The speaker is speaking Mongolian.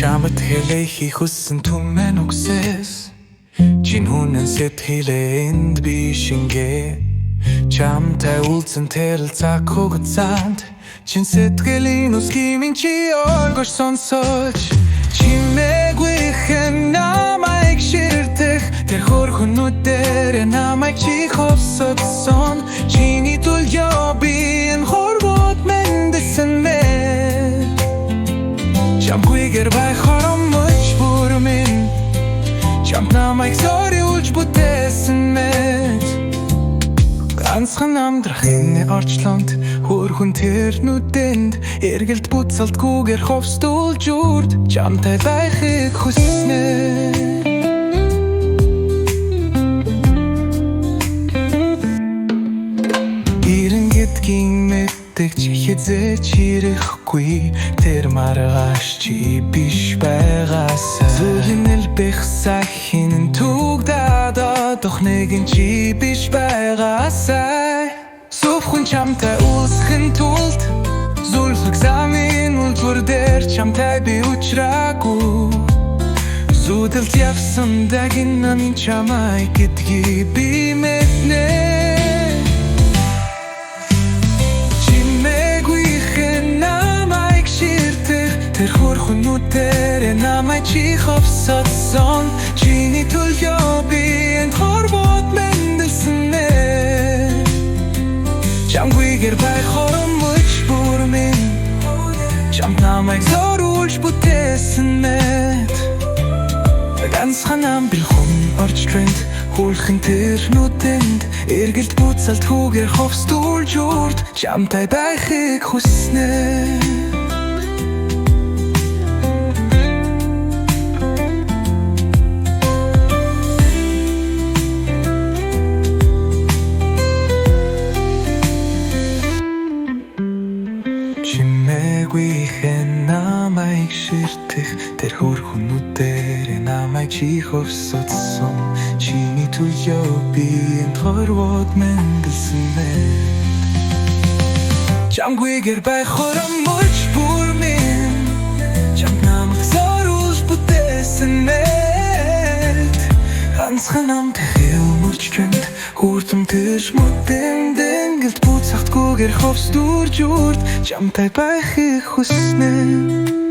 Чамд хэлэхи хүссэн түмэн үгсээс чин хүнэн сэтгэлээнд би шингээ Чамтай уулзсан тэрл цаг хугацаанд чин сэтгэлийн үсгиймийн чи оргош сонсож Чимээгүй хэн намайг ширдэх тэр хөрхөнүүдээр намайг чи ховсодсон Чиний төлөө би энэ хорвот мэндсэн мэ Чамгүйгээр байх хоромж бүр минь Чамд намайг зориулж бүтээсэн мэд Ганцхан амдрах энэ орчлонд Хөрхөн тэр нүдэнд Эргэлт буцалтгүйгээр ховстуулж үрд Чамтай байхыг хүснэ Ирэн гэдгийн мэддэг чи хязээч ирэхгүй Тэр маргааш чи биш байгаасаа Зүрийн элбэх сахин түгдаад одох нэгэн чи биш байгаасаа Сүвхэн чамтай уулзахын тулд Зүлхэг замын үлдвэр дээр чамтай би учраагүй Зүдэлд явсан дагин намын чамай гэдгийг би мэднэ Тэр хөрхөнүүдээр намайг чи ховсодсон Чиний төлөө би энд хорвот мэндэлсэн нэ Чамгүйгээр байх хоромж бүр минь Чамд намайг зориулж бүтээсэн мэд Ганцхан амбил хүн орж тренд Хүлхэн тэр нүдэнд Эргэлт буцалтгүйгээр ховстуулж үрд Чамтай байхыг хүснэ Чимээгүй хэн намайг ширтэх Тэр хөрхөнүүдээр намайг чи ховсодсон Чиний төлөө би энд хорвот мэндэлсэн мэ Чамгүйгээр байх хоромж бүр минь Чамд намайг зориулж бүтээсэн мэд Ганцхан амтх юмурч тренд Хүртэн тэр мөдөнд Эргэлт буцалтгүйгээр ховстуулж үрд Чамтай байхыг хүснэ